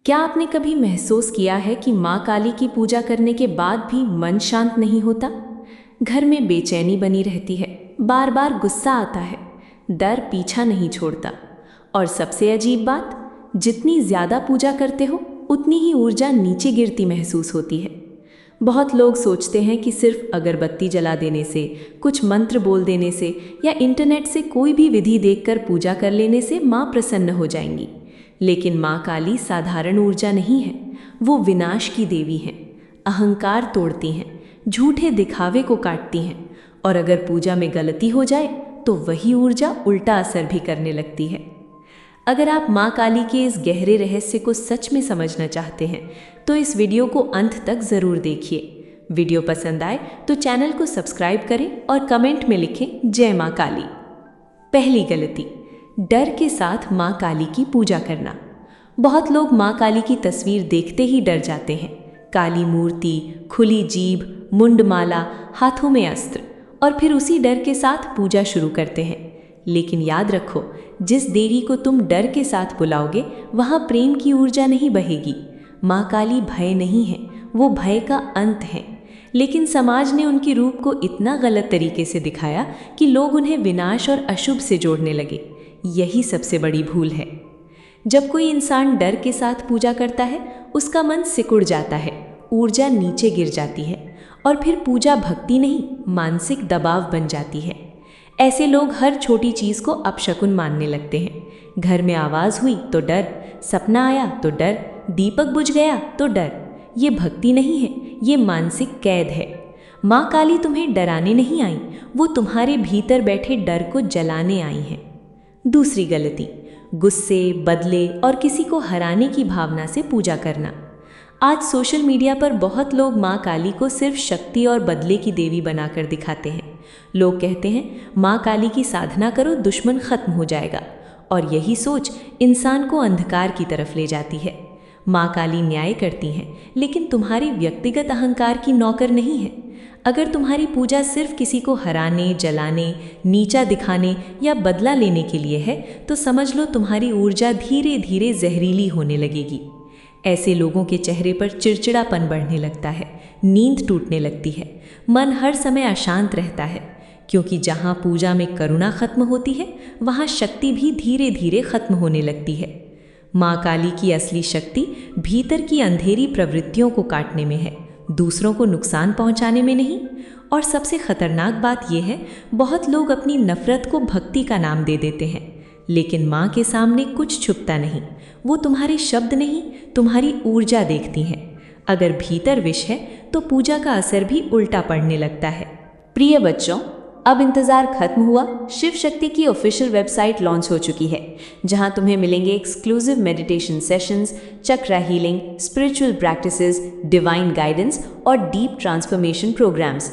क्या आपने कभी महसूस किया है कि माँ काली की पूजा करने के बाद भी मन शांत नहीं होता? घर में बेचैनी बनी रहती है, बार बार गुस्सा आता है, डर पीछा नहीं छोड़ता। और सबसे अजीब बात, जितनी ज़्यादा पूजा करते हो उतनी ही ऊर्जा नीचे गिरती महसूस होती है। बहुत लोग सोचते हैं कि सिर्फ अगरबत्ती जला देने से, कुछ मंत्र बोल देने से या इंटरनेट से कोई भी विधि देखकर पूजा कर लेने से माँ प्रसन्न हो जाएंगी। लेकिन माँ काली साधारण ऊर्जा नहीं है, वो विनाश की देवी हैं। अहंकार तोड़ती हैं, झूठे दिखावे को काटती हैं, और अगर पूजा में गलती हो जाए तो वही ऊर्जा उल्टा असर भी करने लगती है। अगर आप माँ काली के इस गहरे रहस्य को सच में समझना चाहते हैं तो इस वीडियो को अंत तक ज़रूर देखिए। वीडियो पसंद आए तो चैनल को सब्सक्राइब करें और कमेंट में लिखें जय माँ काली। पहली गलती, डर के साथ माँ काली की पूजा करना। बहुत लोग माँ काली की तस्वीर देखते ही डर जाते हैं। काली मूर्ति, खुली जीभ, मुंडमाला, हाथों में अस्त्र, और फिर उसी डर के साथ पूजा शुरू करते हैं। लेकिन याद रखो, जिस देवी को तुम डर के साथ बुलाओगे वहाँ प्रेम की ऊर्जा नहीं बहेगी। माँ काली भय नहीं है, वो भय का अंत है। लेकिन समाज ने उनके रूप को इतना गलत तरीके से दिखाया कि लोग उन्हें विनाश और अशुभ से जोड़ने लगे। यही सबसे बड़ी भूल है। जब कोई इंसान डर के साथ पूजा करता है, उसका मन सिकुड़ जाता है, ऊर्जा नीचे गिर जाती है, और फिर पूजा भक्ति नहीं, मानसिक दबाव बन जाती है। ऐसे लोग हर छोटी चीज़ को अपशकुन मानने लगते हैं। घर में आवाज़ हुई तो डर, सपना आया तो डर, दीपक बुझ गया तो डर। ये भक्ति नहीं है, ये मानसिक कैद है। माँ काली तुम्हें डराने नहीं आई, वो तुम्हारे भीतर बैठे डर को जलाने आई हैं। दूसरी गलती, गुस्से, बदले और किसी को हराने की भावना से पूजा करना। आज सोशल मीडिया पर बहुत लोग माँ काली को सिर्फ शक्ति और बदले की देवी बनाकर दिखाते हैं। लोग कहते हैं माँ काली की साधना करो, दुश्मन खत्म हो जाएगा, और यही सोच इंसान को अंधकार की तरफ ले जाती है। माँ काली न्याय करती हैं, लेकिन तुम्हारी व्यक्तिगत अहंकार की नौकर नहीं है। अगर तुम्हारी पूजा सिर्फ किसी को हराने, जलाने, नीचा दिखाने या बदला लेने के लिए है तो समझ लो तुम्हारी ऊर्जा धीरे धीरे जहरीली होने लगेगी। ऐसे लोगों के चेहरे पर चिड़चिड़ापन बढ़ने लगता है, नींद टूटने लगती है, मन हर समय अशांत रहता है, क्योंकि जहाँ पूजा में करुणा खत्म होती है वहाँ शक्ति भी धीरे धीरे खत्म होने लगती है। माँ काली की असली शक्ति भीतर की अंधेरी प्रवृत्तियों को काटने में है, दूसरों को नुकसान पहुंचाने में नहीं। और सबसे खतरनाक बात यह है, बहुत लोग अपनी नफरत को भक्ति का नाम दे देते हैं, लेकिन माँ के सामने कुछ छुपता नहीं। वो तुम्हारे शब्द नहीं, तुम्हारी ऊर्जा देखती हैं। अगर भीतर विष है तो पूजा का असर भी उल्टा पड़ने लगता है। प्रिय बच्चों, अब इंतज़ार खत्म हुआ। शिव शक्ति की ऑफिशियल वेबसाइट लॉन्च हो चुकी है, जहां तुम्हें मिलेंगे exclusive meditation sessions, chakra healing, spiritual practices, divine guidance और डीप ट्रांसफॉर्मेशन प्रोग्राम्स।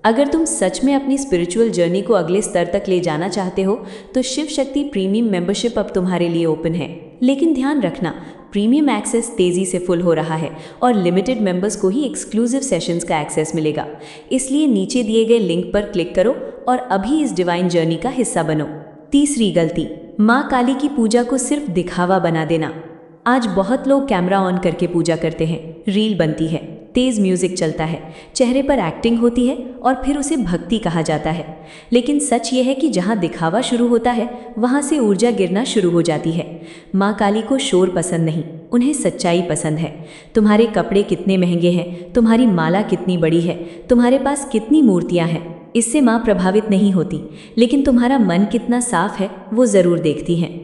अगर तुम सच में अपनी स्पिरिचुअल जर्नी को अगले स्तर तक ले जाना चाहते हो तो शिव शक्ति प्रीमियम मेंबरशिप अब तुम्हारे लिए ओपन है। लेकिन ध्यान रखना, प्रीमियम एक्सेस तेज़ी से फुल हो रहा है और लिमिटेड मेंबर्स को ही एक्सक्लूसिव सेशंस का एक्सेस मिलेगा। इसलिए नीचे दिए गए लिंक पर क्लिक करो और अभी इस डिवाइन जर्नी का हिस्सा बनो। तीसरी गलती, माँ काली की पूजा को सिर्फ दिखावा बना देना। आज बहुत लोग कैमरा ऑन करके पूजा करते हैं, रील बनती है, तेज़ म्यूज़िक चलता है, चेहरे पर एक्टिंग होती है और फिर उसे भक्ति कहा जाता है। लेकिन सच ये है कि जहाँ दिखावा शुरू होता है वहाँ से ऊर्जा गिरना शुरू हो जाती है। माँ काली को शोर पसंद नहीं, उन्हें सच्चाई पसंद है। तुम्हारे कपड़े कितने महंगे हैं, तुम्हारी माला कितनी बड़ी है, तुम्हारे पास कितनी मूर्तियाँ हैं, इससे माँ प्रभावित नहीं होती, लेकिन तुम्हारा मन कितना साफ है वो ज़रूर देखती हैं।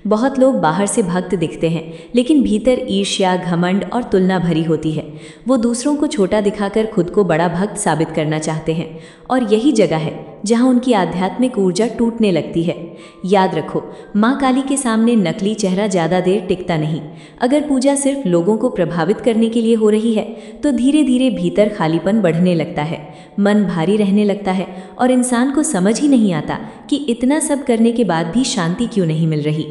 बहुत लोग बाहर से भक्त दिखते हैं, लेकिन भीतर ईर्ष्या, घमंड और तुलना भरी होती है। वो दूसरों को छोटा दिखाकर खुद को बड़ा भक्त साबित करना चाहते हैं, और यही जगह है जहाँ उनकी आध्यात्मिक ऊर्जा टूटने लगती है। याद रखो, माँ काली के सामने नकली चेहरा ज़्यादा देर टिकता नहीं। अगर पूजा सिर्फ लोगों को प्रभावित करने के लिए हो रही है तो धीरे धीरे भीतर खालीपन बढ़ने लगता है, मन भारी रहने लगता है और इंसान को समझ ही नहीं आता कि इतना सब करने के बाद भी शांति क्यों नहीं मिल रही।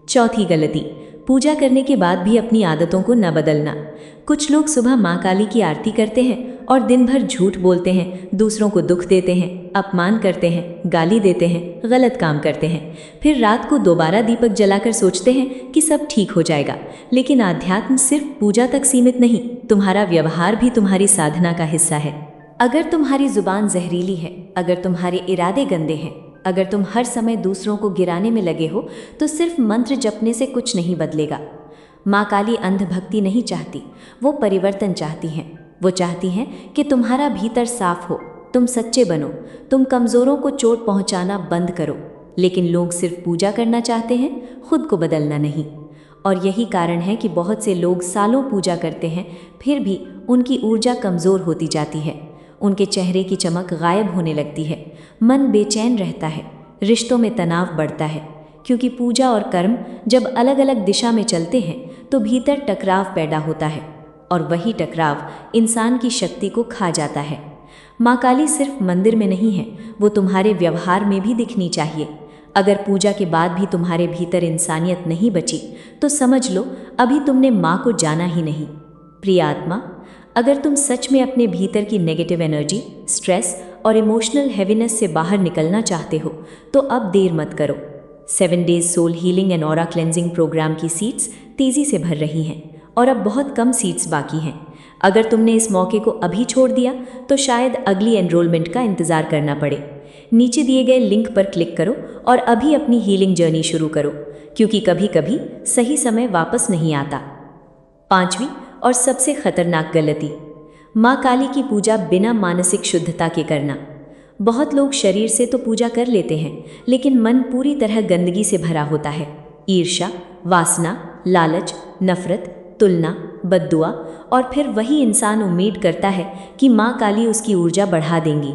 चौथी गलती, पूजा करने के बाद भी अपनी आदतों को न बदलना। कुछ लोग सुबह माँ काली की आरती करते हैं और दिन भर झूठ बोलते हैं, दूसरों को दुख देते हैं, अपमान करते हैं, गाली देते हैं, गलत काम करते हैं। फिर रात को दोबारा दीपक जलाकर सोचते हैं कि सब ठीक हो जाएगा। लेकिन आध्यात्म सिर्फ पूजा तक सीमित नहीं, तुम्हारा व्यवहार भी तुम्हारी साधना का हिस्सा है। अगर तुम्हारी जुबान जहरीली है, अगर तुम्हारे इरादे गंदे हैं, अगर तुम हर समय दूसरों को गिराने में लगे हो, तो सिर्फ मंत्र जपने से कुछ नहीं बदलेगा। माँ काली अंधभक्ति नहीं चाहती, वो परिवर्तन चाहती हैं। वो चाहती हैं कि तुम्हारा भीतर साफ हो, तुम सच्चे बनो, तुम कमज़ोरों को चोट पहुँचाना बंद करो। लेकिन लोग सिर्फ पूजा करना चाहते हैं, खुद को बदलना नहीं। और यही कारण है कि बहुत से लोग सालों पूजा करते हैं, फिर भी उनकी ऊर्जा कमज़ोर होती जाती है। उनके चेहरे की चमक गायब होने लगती है, मन बेचैन रहता है, रिश्तों में तनाव बढ़ता है। क्योंकि पूजा और कर्म जब अलग अलग दिशा में चलते हैं तो भीतर टकराव पैदा होता है, और वही टकराव इंसान की शक्ति को खा जाता है। माँ काली सिर्फ मंदिर में नहीं है, वो तुम्हारे व्यवहार में भी दिखनी चाहिए। अगर पूजा के बाद भी तुम्हारे भीतर इंसानियत नहीं बची, तो समझ लो अभी तुमने माँ को जाना ही नहीं। प्रिय आत्मा, अगर तुम सच में अपने भीतर की नेगेटिव एनर्जी, स्ट्रेस और इमोशनल हैवीनेस से बाहर निकलना चाहते हो, तो अब देर मत करो। 7 days soul healing and aura cleansing program की सीट्स तेज़ी से भर रही हैं और अब बहुत कम सीट्स बाकी हैं। अगर तुमने इस मौके को अभी छोड़ दिया तो शायद अगली एनरोलमेंट का इंतज़ार करना पड़े। नीचे दिए गए लिंक पर क्लिक करो और अभी अपनी हीलिंग जर्नी शुरू करो, क्योंकि कभी कभी सही समय वापस नहीं आता। 5वीं और सबसे खतरनाक गलती, माँ काली की पूजा बिना मानसिक शुद्धता के करना। बहुत लोग शरीर से तो पूजा कर लेते हैं, लेकिन मन पूरी तरह गंदगी से भरा होता है। ईर्ष्या, वासना, लालच, नफरत, तुलना, बद्दुआ, और फिर वही इंसान उम्मीद करता है कि माँ काली उसकी ऊर्जा बढ़ा देंगी।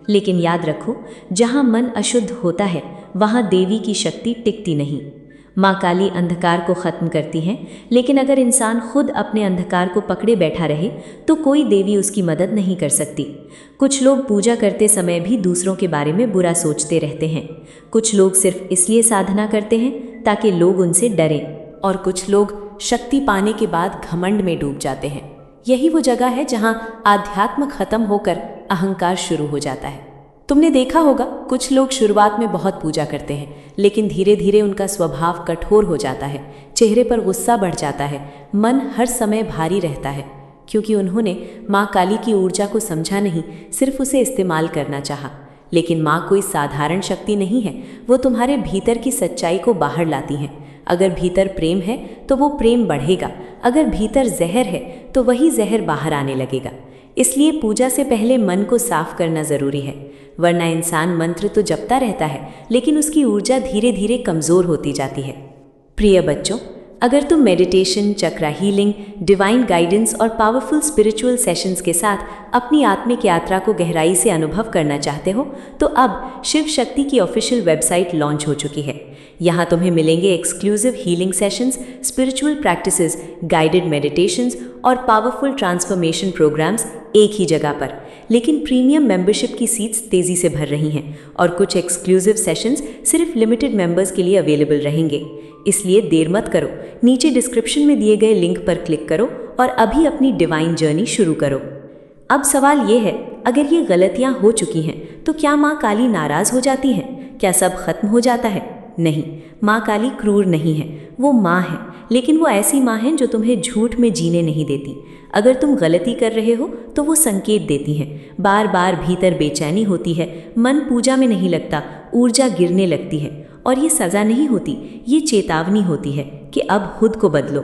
लेकिन याद रखो, जहाँ मन अशुद्ध होता है वहाँ देवी की शक्ति टिकती नहीं। माँ काली अंधकार को खत्म करती हैं, लेकिन अगर इंसान खुद अपने अंधकार को पकड़े बैठा रहे तो कोई देवी उसकी मदद नहीं कर सकती। कुछ लोग पूजा करते समय भी दूसरों के बारे में बुरा सोचते रहते हैं। कुछ लोग सिर्फ इसलिए साधना करते हैं ताकि लोग उनसे डरें, और कुछ लोग शक्ति पाने के बाद घमंड में डूब जाते हैं। यही वो जगह है जहाँ आध्यात्म खत्म होकर अहंकार शुरू हो जाता है। तुमने देखा होगा, कुछ लोग शुरुआत में बहुत पूजा करते हैं, लेकिन धीरे धीरे उनका स्वभाव कठोर हो जाता है, चेहरे पर गुस्सा बढ़ जाता है, मन हर समय भारी रहता है, क्योंकि उन्होंने माँ काली की ऊर्जा को समझा नहीं, सिर्फ उसे इस्तेमाल करना चाहा। लेकिन माँ कोई साधारण शक्ति नहीं है, वो तुम्हारे भीतर की सच्चाई को बाहर लाती हैं। अगर भीतर प्रेम है तो वो प्रेम बढ़ेगा, अगर भीतर जहर है तो वही जहर बाहर आने लगेगा। इसलिए पूजा से पहले मन को साफ करना ज़रूरी है, वरना इंसान मंत्र तो जपता रहता है, लेकिन उसकी ऊर्जा धीरे धीरे कमज़ोर होती जाती है। प्रिय बच्चों, अगर तुम मेडिटेशन, चक्रा हीलिंग, डिवाइन गाइडेंस और पावरफुल स्पिरिचुअल सेशंस के साथ अपनी आत्मिक यात्रा को गहराई से अनुभव करना चाहते हो, तो अब शिव शक्ति की ऑफिशियल वेबसाइट लॉन्च हो चुकी है। यहाँ तुम्हें मिलेंगे exclusive healing sessions, spiritual practices, guided meditations और पावरफुल ट्रांसफॉर्मेशन प्रोग्राम्स एक ही जगह पर। लेकिन प्रीमियम मेंबरशिप की सीट्स तेज़ी से भर रही हैं और कुछ एक्सक्लूसिव सेशंस सिर्फ लिमिटेड मेंबर्स के लिए अवेलेबल रहेंगे। इसलिए देर मत करो, नीचे डिस्क्रिप्शन में दिए गए लिंक पर क्लिक करो और अभी अपनी डिवाइन जर्नी शुरू करो। अब सवाल ये है, अगर ये गलतियाँ हो चुकी हैं तो क्या माँ काली नाराज़ हो जाती हैं? क्या सब खत्म हो जाता है? नहीं, माँ काली क्रूर नहीं है, वो माँ है, लेकिन वो ऐसी माँ है जो तुम्हें झूठ में जीने नहीं देती। अगर तुम गलती कर रहे हो तो वो संकेत देती हैं, बार बार भीतर बेचैनी होती है, मन पूजा में नहीं लगता, ऊर्जा गिरने लगती है, और ये सज़ा नहीं होती, ये चेतावनी होती है कि अब खुद को बदलो।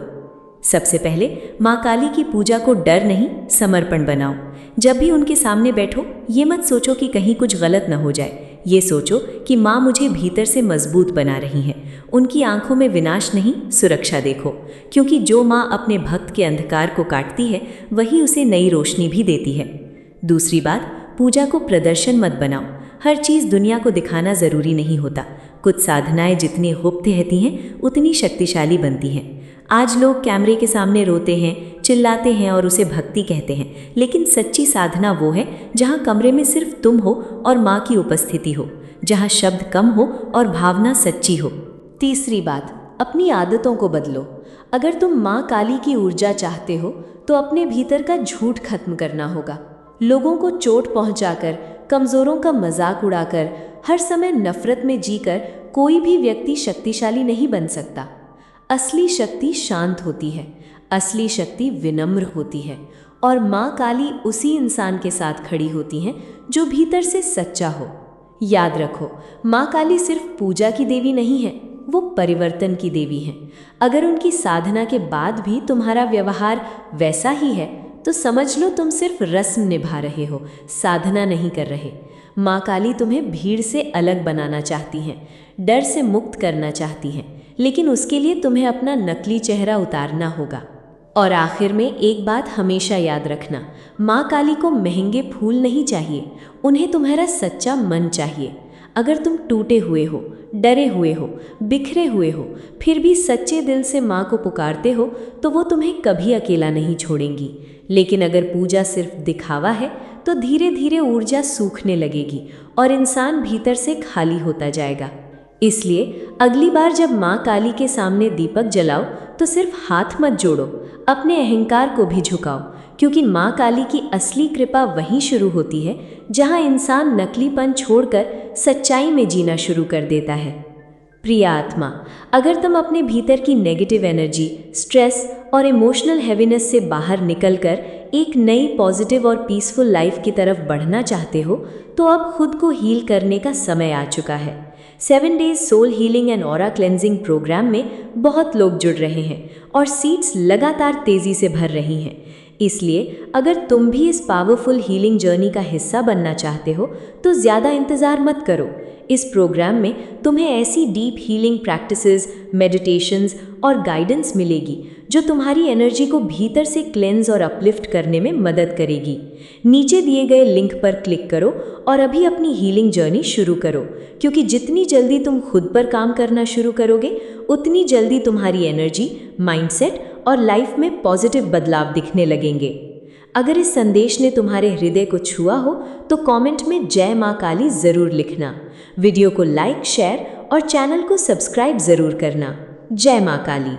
सबसे पहले माँ काली की पूजा को डर नहीं, समर्पण बनाओ। जब भी उनके सामने बैठो, ये मत सोचो कि कहीं कुछ गलत न हो जाए, ये सोचो कि माँ मुझे भीतर से मजबूत बना रही हैं। उनकी आंखों में विनाश नहीं, सुरक्षा देखो, क्योंकि जो माँ अपने भक्त के अंधकार को काटती है वही उसे नई रोशनी भी देती है। दूसरी बात, पूजा को प्रदर्शन मत बनाओ। हर चीज़ दुनिया को दिखाना ज़रूरी नहीं होता। कुछ साधनाएं जितनी गुप्त रहती हैं उतनी शक्तिशाली बनती हैं। आज लोग कैमरे के सामने रोते हैं, चिल्लाते हैं और उसे भक्ति कहते हैं, लेकिन सच्ची साधना वो है जहाँ कमरे में सिर्फ तुम हो और माँ की उपस्थिति हो, जहाँ शब्द कम हो और भावना सच्ची हो। तीसरी बात, अपनी आदतों को बदलो। अगर तुम माँ काली की ऊर्जा चाहते हो तो अपने भीतर का झूठ खत्म करना होगा। लोगों को चोट पहुंचाकर, कमजोरों का मजाक उड़ाकर, हर समय नफरत में जीकर कोई भी व्यक्ति शक्तिशाली नहीं बन सकता। असली शक्ति शांत होती है, असली शक्ति विनम्र होती है, और माँ काली उसी इंसान के साथ खड़ी होती हैं जो भीतर से सच्चा हो। याद रखो, माँ काली सिर्फ पूजा की देवी नहीं है, वो परिवर्तन की देवी हैं। अगर उनकी साधना के बाद भी तुम्हारा व्यवहार वैसा ही है तो समझ लो तुम सिर्फ रस्म निभा रहे हो, साधना नहीं कर रहे। माँ काली तुम्हें भीड़ से अलग बनाना चाहती हैं, डर से मुक्त करना चाहती हैं, लेकिन उसके लिए तुम्हें अपना नकली चेहरा उतारना होगा। और आखिर में एक बात हमेशा याद रखना, माँ काली को महंगे फूल नहीं चाहिए, उन्हें तुम्हारा सच्चा मन चाहिए। अगर तुम टूटे हुए हो, डरे हुए हो, बिखरे हुए हो, फिर भी सच्चे दिल से माँ को पुकारते हो तो वो तुम्हें कभी अकेला नहीं छोड़ेंगी। लेकिन अगर पूजा सिर्फ दिखावा है तो धीरे धीरे ऊर्जा सूखने लगेगी और इंसान भीतर से खाली होता जाएगा। इसलिए अगली बार जब माँ काली के सामने दीपक जलाओ तो सिर्फ हाथ मत जोड़ो, अपने अहंकार को भी झुकाओ, क्योंकि माँ काली की असली कृपा वहीं शुरू होती है जहाँ इंसान नकलीपन छोड़कर सच्चाई में जीना शुरू कर देता है। प्रिय आत्मा, अगर तुम अपने भीतर की नेगेटिव एनर्जी, स्ट्रेस और इमोशनल हैवीनेस से बाहर निकलकर एक नई पॉजिटिव और पीसफुल लाइफ की तरफ बढ़ना चाहते हो तो अब खुद को हील करने का समय आ चुका है। 7 days soul healing and aura cleansing program में बहुत लोग जुड़ रहे हैं और सीट्स लगातार तेजी से भर रही हैं। इसलिए अगर तुम भी इस पावरफुल हीलिंग जर्नी का हिस्सा बनना चाहते हो तो ज़्यादा इंतज़ार मत करो। इस प्रोग्राम में तुम्हें ऐसी डीप हीलिंग प्रैक्टिसेस, मेडिटेशंस और गाइडेंस मिलेगी जो तुम्हारी एनर्जी को भीतर से क्लेंज और अपलिफ्ट करने में मदद करेगी। नीचे दिए गए लिंक पर क्लिक करो और अभी अपनी हीलिंग जर्नी शुरू करो, क्योंकि जितनी जल्दी तुम खुद पर काम करना शुरू करोगे उतनी जल्दी तुम्हारी एनर्जी, माइंडसेट और लाइफ में पॉजिटिव बदलाव दिखने लगेंगे। अगर इस संदेश ने तुम्हारे हृदय को छुआ हो तो कमेंट में जय माँ काली ज़रूर लिखना। वीडियो को लाइक, शेयर और चैनल को सब्सक्राइब ज़रूर करना। जय माँ काली।